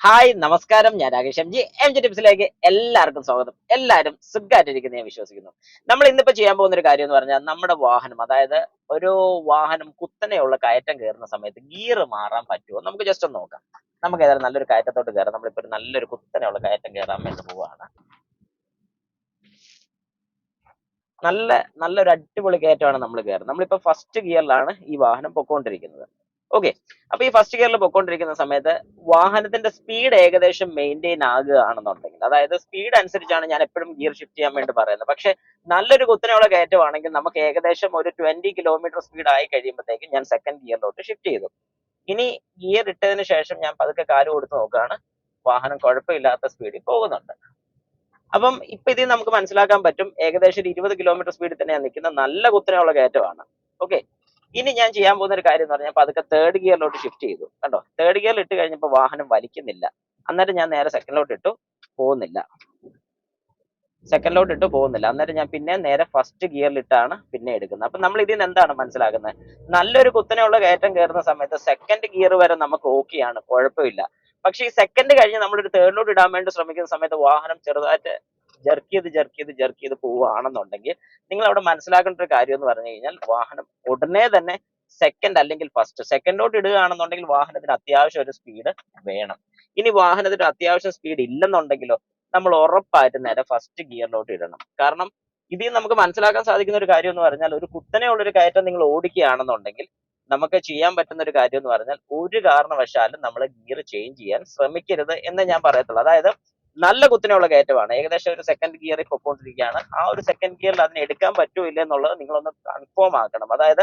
Hi നമസ്കാരം, ഞാൻ Rakesh M G ടിപ്സിലേക്ക് എല്ലാവർക്കും സ്വാഗതം. എല്ലാവരും സുഖമായിട്ടിരിക്കുന്നു ഞാൻ വിശ്വസിക്കുന്നു. നമ്മൾ ഇന്നിപ്പോ ചെയ്യാൻ പോകുന്ന ഒരു കാര്യം എന്ന് പറഞ്ഞാൽ നമ്മുടെ വാഹനം, അതായത് ഒരു വാഹനം കുത്തനെയുള്ള കയറ്റം കയറുന്ന സമയത്ത് ഗിയർ മാറാൻ പറ്റുമോ നമുക്ക് ജസ്റ്റ് ഒന്ന് നോക്കാം. നമുക്ക് ഏതായാലും നല്ലൊരു കയറ്റത്തോട്ട് കയറാം. നമ്മളിപ്പോ ഒരു നല്ലൊരു കുത്തനെയുള്ള കയറ്റം കയറാൻ വേണ്ടി പോവുകയാണ്. നല്ല നല്ലൊരു അടിപൊളി കയറ്റമാണ് നമ്മൾ കയറുന്നത്. നമ്മളിപ്പോ ഫസ്റ്റ് ഗിയറിലാണ് ഈ വാഹനം പൊക്കോണ്ടിരിക്കുന്നത്. ഓക്കെ. അപ്പൊ ഈ ഫസ്റ്റ് ഗിയറിൽ പൊക്കോണ്ടിരിക്കുന്ന സമയത്ത് വാഹനത്തിന്റെ സ്പീഡ് ഏകദേശം മെയിൻറ്റെയിൻ ആകുകയാണെന്നുണ്ടെങ്കിൽ, അതായത് സ്പീഡ് അനുസരിച്ചാണ് ഞാൻ എപ്പോഴും ഗിയർ ഷിഫ്റ്റ് ചെയ്യാൻ വേണ്ടി പറയുന്നത്. പക്ഷെ നല്ലൊരു കുത്തനെയുള്ള കയറ്റമാണെങ്കിൽ നമുക്ക് ഏകദേശം ഒരു 20 കിലോമീറ്റർ സ്പീഡ് ആയി കഴിയുമ്പോഴത്തേക്കും ഞാൻ സെക്കൻഡ് ഗിയറിലോട്ട് ഷിഫ്റ്റ് ചെയ്തു. ഇനി ഗിയർ ഇട്ടതിന് ശേഷം ഞാൻ പതുക്കെ കാല് കൊടുത്ത് നോക്കുകയാണ്. വാഹനം കുഴപ്പമില്ലാത്ത സ്പീഡിൽ പോകുന്നുണ്ട്. അപ്പം ഇപ്പൊ ഇതിൽ നമുക്ക് മനസ്സിലാക്കാൻ പറ്റും ഏകദേശം ഒരു 20 കിലോമീറ്റർ സ്പീഡിൽ തന്നെയാണ് നിൽക്കുന്ന നല്ല കുത്തനെയുള്ള കയറ്റമാണ്. ഓക്കെ. ഇനി ഞാൻ ചെയ്യാൻ പോകുന്ന ഒരു കാര്യം എന്ന് പറഞ്ഞാൽ പതുക്കെ തേർഡ് ഗിയറിലോട്ട് ഷിഫ്റ്റ് ചെയ്തു. കണ്ടോ, തേർഡ് ഗിയറിൽ ഇട്ട് കഴിഞ്ഞപ്പോൾ വാഹനം വലിക്കുന്നില്ല. അന്നേരം ഞാൻ നേരെ സെക്കൻഡിലോട്ട് ഇട്ടു, പോകുന്നില്ല. സെക്കൻഡിലോട്ട് ഇട്ട് പോകുന്നില്ല. അന്നേരം ഞാൻ പിന്നെ നേരെ ഫസ്റ്റ് ഗിയറിലിട്ടാണ് പിന്നെ എടുക്കുന്നത്. അപ്പൊ നമ്മൾ ഇതിൽ നിന്ന് എന്താണ് മനസ്സിലാക്കുന്നത്? നല്ലൊരു കുത്തനെയുള്ള കയറ്റം കയറുന്ന സമയത്ത് സെക്കൻഡ് ഗിയർ വരെ നമുക്ക് ഓക്കെയാണ്, കുഴപ്പമില്ല. പക്ഷെ ഈ സെക്കൻഡ് കഴിഞ്ഞ് നമ്മളൊരു തേർഡിലോട്ട് ഇടാൻ വേണ്ടി ശ്രമിക്കുന്ന സമയത്ത് വാഹനം ചെറുതായിട്ട് ജെർക്ക് ചെയ്ത് പോവുകയാണെന്നുണ്ടെങ്കിൽ നിങ്ങൾ അവിടെ മനസ്സിലാക്കേണ്ട ഒരു കാര്യം എന്ന് പറഞ്ഞു കഴിഞ്ഞാൽ വാഹനം ഉടനെ തന്നെ സെക്കൻഡ് അല്ലെങ്കിൽ ഫസ്റ്റ് സെക്കൻഡിലോട്ട് ഇടുകയാണെന്നുണ്ടെങ്കിൽ വാഹനത്തിന് അത്യാവശ്യം ഒരു സ്പീഡ് വേണം. ഇനി വാഹനത്തിന് അത്യാവശ്യം സ്പീഡ് ഇല്ലെന്നുണ്ടെങ്കിലോ നമ്മൾ ഉറപ്പായിട്ടും നേരെ ഫസ്റ്റ് ഗിയറിലോട്ട് ഇടണം. കാരണം ഇതിൽ നമുക്ക് മനസ്സിലാക്കാൻ സാധിക്കുന്ന ഒരു കാര്യം എന്ന് പറഞ്ഞാൽ ഒരു കുത്തനെയുള്ള ഒരു കയറ്റം നിങ്ങൾ ഓടിക്കുകയാണെന്നുണ്ടെങ്കിൽ നമുക്ക് ചെയ്യാൻ പറ്റുന്ന ഒരു കാര്യം എന്ന് പറഞ്ഞാൽ ഒരു കാരണവശാലും നമ്മൾ ഗിയർ ചേഞ്ച് ചെയ്യാൻ ശ്രമിക്കരുത് എന്ന് ഞാൻ പറയത്തുള്ളൂ. അതായത് നല്ല കുത്തനെയുള്ള കയറ്റമാണ്, ഏകദേശം ഒരു സെക്കൻഡ് ഗിയറിൽ പൊക്കോണ്ടിരിക്കുകയാണ്. ആ ഒരു സെക്കൻഡ് ഗിയറിൽ അതിന് എടുക്കാൻ പറ്റുമോ ഇല്ല എന്നുള്ളത് നിങ്ങളൊന്ന് കൺഫേം ആക്കണം. അതായത്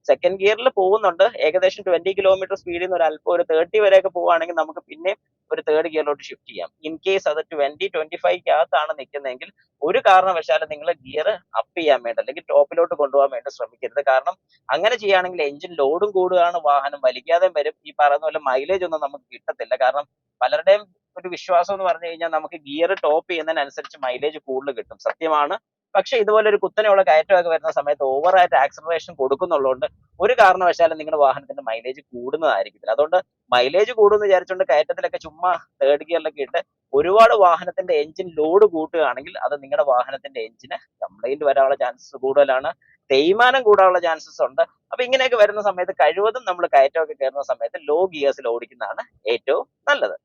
സെക്കൻഡ് ഗിയറിൽ പോകുന്നുണ്ട്, ഏകദേശം 20 കിലോമീറ്റർ സ്പീഡിൽ നിന്ന് ഒരു അല്പം ഒരു 30 വരെയൊക്കെ പോവുകയാണെങ്കിൽ നമുക്ക് പിന്നെ ഒരു തേർഡ് ഗിയറിലോട്ട് ഷിഫ്റ്റ് ചെയ്യാം. ഇൻ കേസ് അത് 20-25 നിൽക്കുന്നതെങ്കിൽ ഒരു കാരണവശാലും നിങ്ങൾ ഗിയർ അപ്പ് ചെയ്യാൻ വേണ്ടി അല്ലെങ്കിൽ ടോപ്പിലോട്ട് കൊണ്ടുപോകാൻ വേണ്ടി ശ്രമിക്കരുത്. കാരണം അങ്ങനെ ചെയ്യുകയാണെങ്കിൽ എഞ്ചിൻ ലോഡും കൂടുകയാണ്, വാഹനം വലിക്കാതെ വരും. ഈ പറയുന്ന പോലെ മൈലേജ് ഒന്നും നമുക്ക് കിട്ടത്തില്ല. കാരണം പലരുടെയും ഒരു വിശ്വാസം എന്ന് പറഞ്ഞു കഴിഞ്ഞാൽ നമുക്ക് ഗിയർ ടോപ്പ് ചെയ്യുന്നതിനനുസരിച്ച് മൈലേജ് കൂടുതൽ കിട്ടും. സത്യമാണ്. പക്ഷെ ഇതുപോലെ ഒരു കുത്തനെയുള്ള കയറ്റമൊക്കെ വരുന്ന സമയത്ത് ഓവറായിട്ട് ആക്സലറേഷൻ കൊടുക്കുന്നുള്ളതുകൊണ്ട് ഒരു കാരണവശാലും നിങ്ങളുടെ വാഹനത്തിന്റെ മൈലേജ് കൂടുന്നതായിരിക്കത്തില്ല. അതുകൊണ്ട് മൈലേജ് കൂടുമെന്ന് വിചാരിച്ചുകൊണ്ട് കയറ്റത്തിലൊക്കെ ചുമ്മാ തേർഡ് ഗിയറിലൊക്കെ ഇട്ട് ഒരുപാട് വാഹനത്തിന്റെ എഞ്ചിൻ ലോഡ് കൂട്ടുകയാണെങ്കിൽ അത് നിങ്ങളുടെ വാഹനത്തിന്റെ എഞ്ചിന് കംപ്ലൈന്റ് വരാനുള്ള ചാൻസസ് കൂടുതലാണ്, തേയ്മാനം കൂടാനുള്ള ചാൻസസ് ഉണ്ട്. അപ്പൊ ഇങ്ങനെയൊക്കെ വരുന്ന സമയത്ത് കഴിവതും നമ്മൾ കയറ്റമൊക്കെ കയറുന്ന സമയത്ത് ലോ ഗിയേഴ്സിൽ ഓടിക്കുന്നതാണ് ഏറ്റവും നല്ലത്.